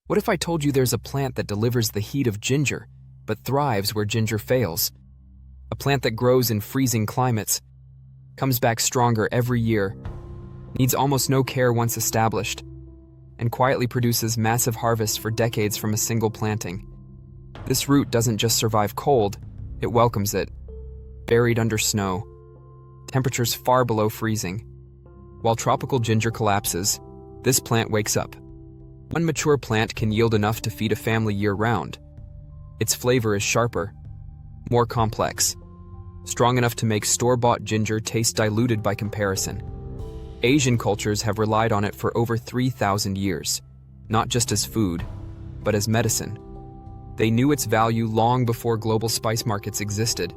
What if I told you there's a plant that delivers the heat of ginger, but thrives where ginger fails? A plant that grows in freezing climates, comes back stronger every year, needs almost no care once established, and quietly produces massive harvests for decades from a single planting. This root doesn't just survive cold, it welcomes it, buried under snow, temperatures far below freezing. While tropical ginger collapses, this plant wakes up. One mature plant can yield enough to feed a family year-round. Its flavor is sharper, more complex, strong enough to make store-bought ginger taste diluted by comparison. Asian cultures have relied on it for over 3,000 years, not just as food, but as medicine. They knew its value long before global spice markets existed.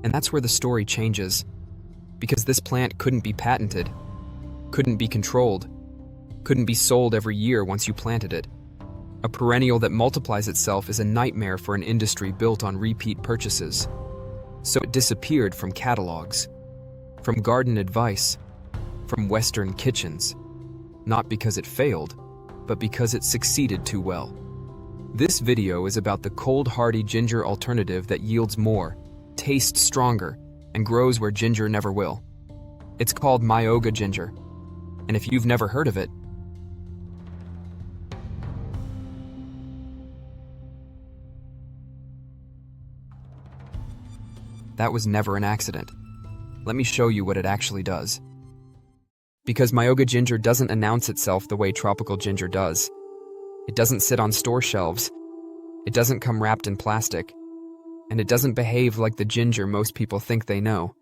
And that's where the story changes, because this plant couldn't be patented, couldn't be controlled, couldn't be sold every year once you planted it. A perennial that multiplies itself is a nightmare for an industry built on repeat purchases. So it disappeared from catalogs, from garden advice, from Western kitchens, not because it failed, but because it succeeded too well. This video is about the cold, hardy ginger alternative that yields more, tastes stronger, and grows where ginger never will. It's called Myoga ginger, and if you've never heard of it, that was never an accident. Let me show you what it actually does. Because Myoga ginger doesn't announce itself the way tropical ginger does. It doesn't sit on store shelves, it doesn't come wrapped in plastic, and it doesn't behave like the ginger most people think they know.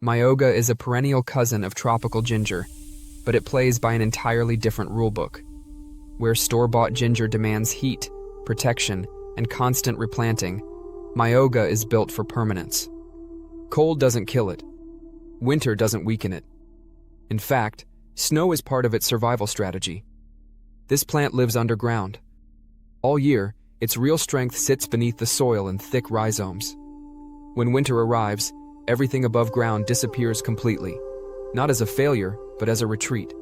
Myoga is a perennial cousin of tropical ginger, but it plays by an entirely different rulebook. Where store-bought ginger demands heat, protection, and constant replanting, Myoga is built for permanence. Cold doesn't kill it. Winter doesn't weaken it. In fact, snow is part of its survival strategy. This plant lives underground. All year, its real strength sits beneath the soil in thick rhizomes. When winter arrives, everything above ground disappears completely, not as a failure, but as a retreat.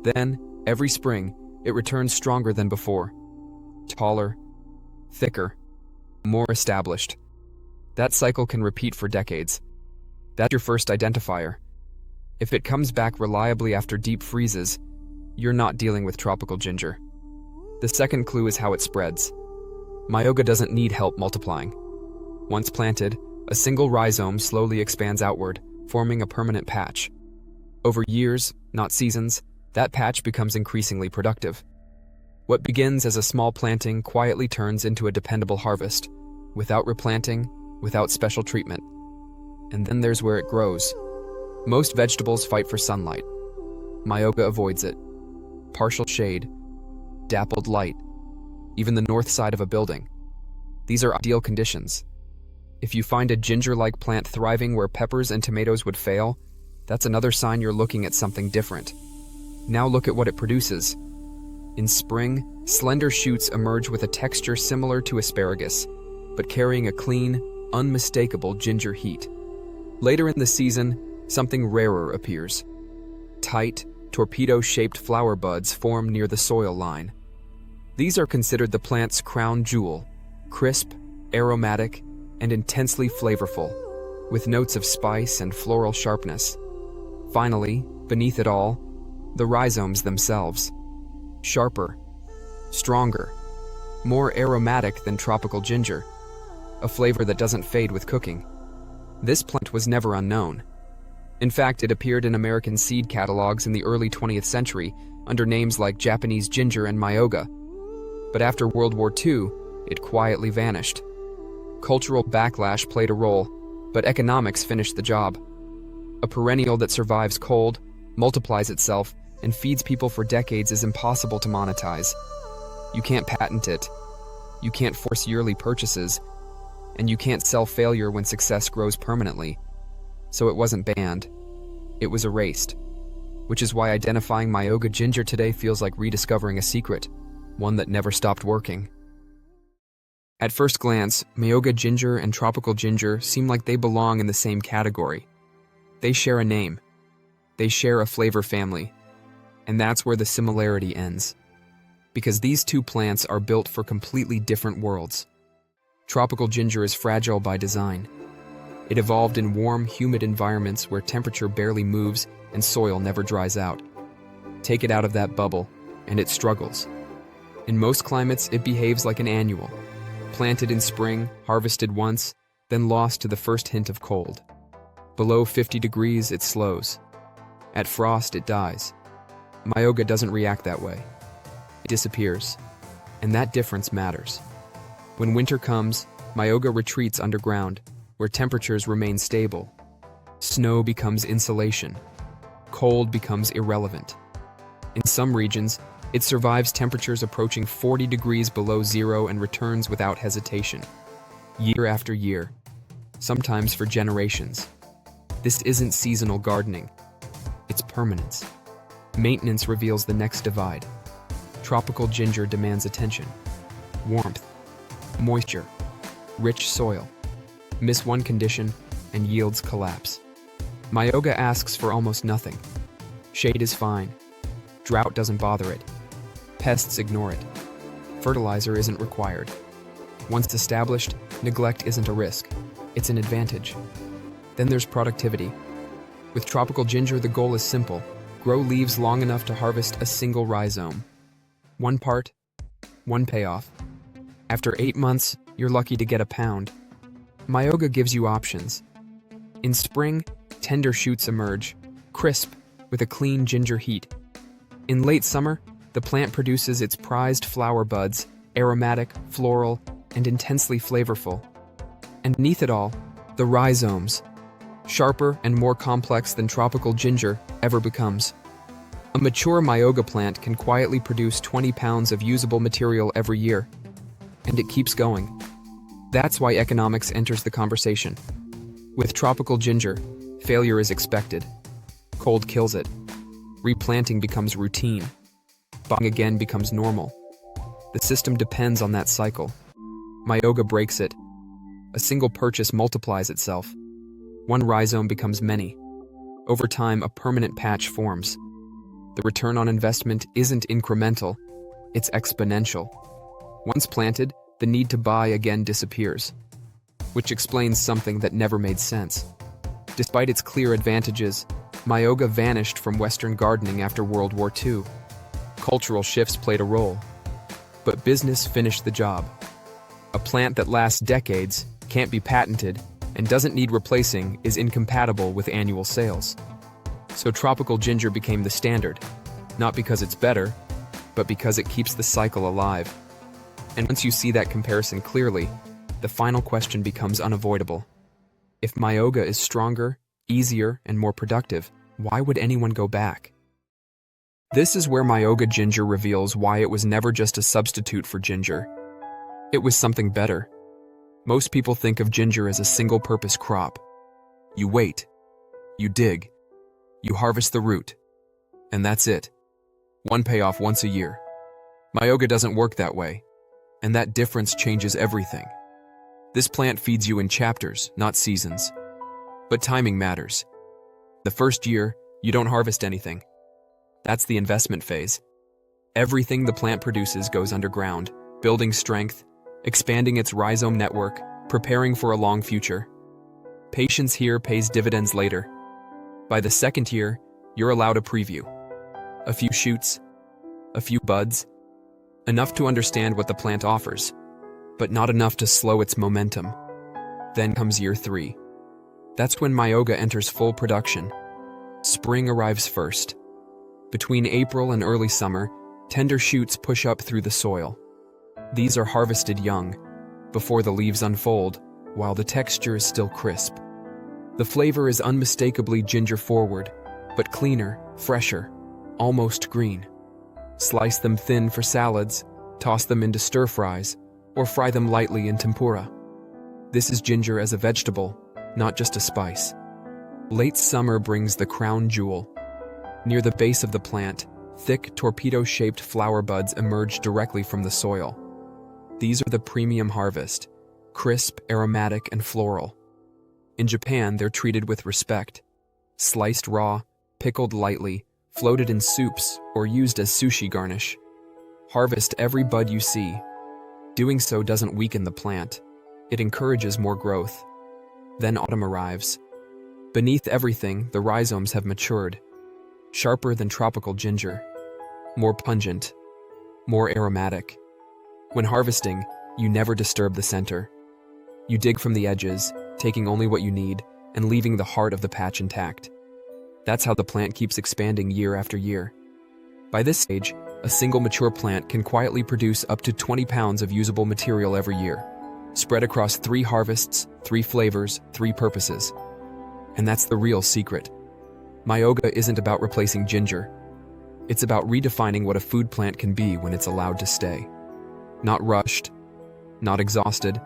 Then, every spring, it returns stronger than before. Taller, thicker, more established. That cycle can repeat for decades. That's your first identifier. If it comes back reliably after deep freezes, you're not dealing with tropical ginger. The second clue is how it spreads. Myoga doesn't need help multiplying. Once planted, a single rhizome slowly expands outward, forming a permanent patch. Over years, not seasons, that patch becomes increasingly productive. What begins as a small planting quietly turns into a dependable harvest, without replanting, without special treatment. And then there's where it grows. Most vegetables fight for sunlight. Myoga avoids it. Partial shade, dappled light, even the north side of a building. These are ideal conditions. If you find a ginger-like plant thriving where peppers and tomatoes would fail, that's another sign you're looking at something different. Now look at what it produces. In spring, slender shoots emerge with a texture similar to asparagus, but carrying a clean, unmistakable ginger heat. Later in the season, something rarer appears. Tight, torpedo-shaped flower buds form near the soil line. These are considered the plant's crown jewel, crisp, aromatic, and intensely flavorful, with notes of spice and floral sharpness. Finally, beneath it all, the rhizomes themselves. Sharper, stronger, more aromatic than tropical ginger, a flavor that doesn't fade with cooking. This plant was never unknown. In fact, it appeared in American seed catalogs in the early 20th century under names like Japanese ginger and Myoga. But after World War II, it quietly vanished. Cultural backlash played a role, but economics finished the job. A perennial that survives cold, multiplies itself, and feeds people for decades is impossible to monetize. You can't patent it. You can't force yearly purchases. And you can't sell failure when success grows permanently. So it wasn't banned. It was erased. Which is why identifying Myoga ginger today feels like rediscovering a secret, one that never stopped working. At first glance, Myoga ginger and tropical ginger seem like they belong in the same category. They share a name. They share a flavor family. And that's where the similarity ends. because these two plants are built for completely different worlds. Tropical ginger is fragile by design. It evolved in warm, humid environments where temperature barely moves and soil never dries out. Take it out of that bubble, and it struggles. In most climates, it behaves like an annual. Planted in spring, harvested once, then lost to the first hint of cold. Below 50 degrees, it slows. At frost, it dies. Myoga doesn't react that way. It disappears. And that difference matters. When winter comes, Myoga retreats underground, where temperatures remain stable. Snow becomes insulation. Cold becomes irrelevant. In some regions, it survives temperatures approaching 40 degrees below zero and returns without hesitation. Year after year. Sometimes for generations. This isn't seasonal gardening. It's permanence. Maintenance reveals the next divide. Tropical ginger demands attention. Warmth. Moisture. Rich soil. Miss one condition, and yields collapse. Myoga asks for almost nothing. Shade is fine. Drought doesn't bother it. Pests ignore it. Fertilizer isn't required. Once established, neglect isn't a risk. It's an advantage. Then there's productivity. With tropical ginger, the goal is simple. Grow leaves long enough to harvest a single rhizome. One part, one payoff. After 8 months, you're lucky to get a pound. Myoga gives you options. In spring, tender shoots emerge, crisp, with a clean ginger heat. In late summer, the plant produces its prized flower buds, aromatic, floral, and intensely flavorful. And beneath it all, the rhizomes, sharper and more complex than tropical ginger ever becomes. A mature Myoga plant can quietly produce 20 pounds of usable material every year. And it keeps going. That's why economics enters the conversation. With tropical ginger, failure is expected. Cold kills it. Replanting becomes routine. Buying again becomes normal. The system depends on that cycle. Myoga breaks it. A single purchase multiplies itself. One rhizome becomes many. Over time, a permanent patch forms. The return on investment isn't incremental, it's exponential. Once planted, the need to buy again disappears, which explains something that never made sense. Despite its clear advantages, Myoga vanished from Western gardening after World War II. Cultural shifts played a role, but business finished the job. A plant that lasts decades, can't be patented, and doesn't need replacing is incompatible with annual sales. So tropical ginger became the standard, not because it's better, but because it keeps the cycle alive. And once you see that comparison clearly, the final question becomes unavoidable. If Myoga is stronger, easier, and more productive, why would anyone go back? This is where Myoga ginger reveals why it was never just a substitute for ginger. It was something better. Most people think of ginger as a single-purpose crop. You wait, you dig, you harvest the root, and that's it. One payoff once a year. Myoga doesn't work that way, and that difference changes everything. This plant feeds you in chapters, not seasons. But timing matters. The first year, you don't harvest anything. That's the investment phase. Everything the plant produces goes underground, building strength, expanding its rhizome network, preparing for a long future. Patience here pays dividends later. By the second year, you're allowed a preview. A few shoots, a few buds, enough to understand what the plant offers, but not enough to slow its momentum. Then comes year 3. That's when Myoga enters full production. Spring arrives first. Between April and early summer, tender shoots push up through the soil. These are harvested young, before the leaves unfold, while the texture is still crisp. The flavor is unmistakably ginger-forward, but cleaner, fresher, almost green. Slice them thin for salads, toss them into stir-fries, or fry them lightly in tempura. This is ginger as a vegetable, not just a spice. Late summer brings the crown jewel. Near the base of the plant, thick, torpedo-shaped flower buds emerge directly from the soil. These are the premium harvest, crisp, aromatic, and floral. In Japan, they're treated with respect. Sliced raw, pickled lightly, floated in soups, or used as sushi garnish. Harvest every bud you see. Doing so doesn't weaken the plant. It encourages more growth. Then autumn arrives. Beneath everything, the rhizomes have matured. Sharper than tropical ginger. More pungent. More aromatic. When harvesting, you never disturb the center. You dig from the edges, taking only what you need, and leaving the heart of the patch intact. That's how the plant keeps expanding year after year. By this stage, a single mature plant can quietly produce up to 20 pounds of usable material every year, spread across 3 harvests, 3 flavors, 3 purposes. And that's the real secret. Myoga isn't about replacing ginger. It's about redefining what a food plant can be when it's allowed to stay. Not rushed, not exhausted,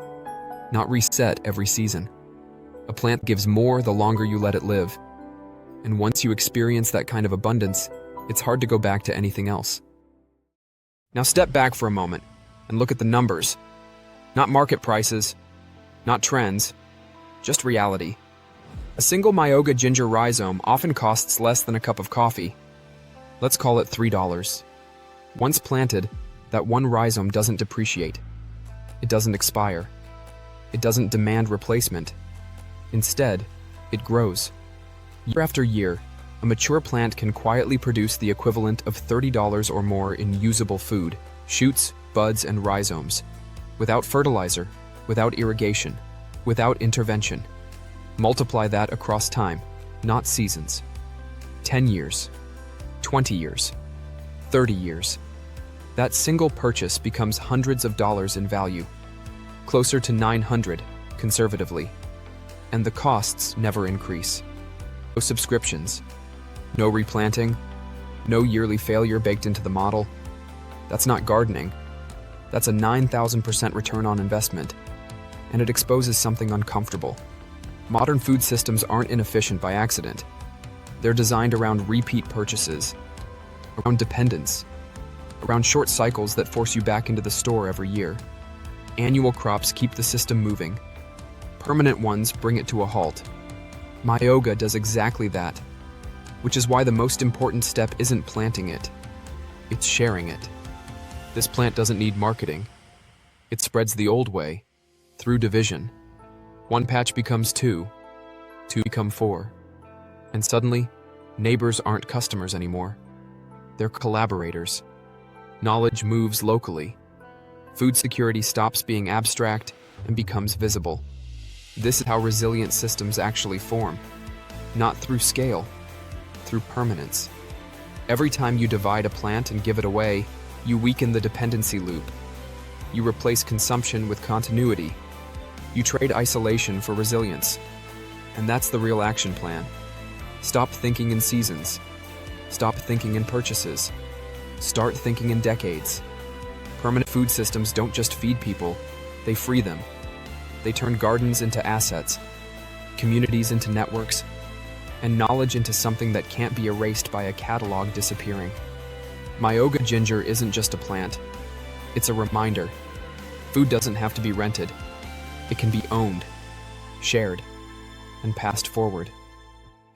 not reset every season. A plant gives more the longer you let it live. And once you experience that kind of abundance, it's hard to go back to anything else. Now step back for a moment and look at the numbers. Not market prices, not trends, just reality. A single Myoga ginger rhizome often costs less than a cup of coffee. Let's call it $3. Once planted, that one rhizome doesn't depreciate. It doesn't expire. It doesn't demand replacement. Instead, it grows. Year after year, a mature plant can quietly produce the equivalent of $30 or more in usable food, shoots, buds, and rhizomes, without fertilizer, without irrigation, without intervention. Multiply that across time, not seasons. 10 years, 20 years, 30 years. That single purchase becomes hundreds of dollars in value, closer to 900, conservatively. And the costs never increase. No subscriptions, no replanting, no yearly failure baked into the model. That's not gardening. That's a 9,000% return on investment. And it exposes something uncomfortable. Modern food systems aren't inefficient by accident. They're designed around repeat purchases, around dependence, around short cycles that force you back into the store every year. Annual crops keep the system moving. Permanent ones bring it to a halt. Myoga does exactly that, which is why the most important step isn't planting it, it's sharing it. This plant doesn't need marketing. It spreads the old way, through division. One patch becomes 2, 2 become 4. And suddenly, neighbors aren't customers anymore. They're collaborators. Knowledge moves locally. Food security stops being abstract and becomes visible. This is how resilient systems actually form. Not through scale, through permanence. Every time you divide a plant and give it away, you weaken the dependency loop. You replace consumption with continuity. You trade isolation for resilience. And that's the real action plan. Stop thinking in seasons. Stop thinking in purchases. Start thinking in decades. Permanent food systems don't just feed people, they free them. They turn gardens into assets, communities into networks, and knowledge into something that can't be erased by a catalog disappearing. Myoga ginger isn't just a plant. It's a reminder. Food doesn't have to be rented. It can be owned, shared, and passed forward.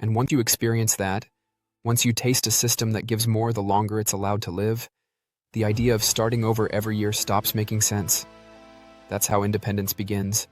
And once you experience that, once you taste a system that gives more the longer it's allowed to live, the idea of starting over every year stops making sense. That's how independence begins.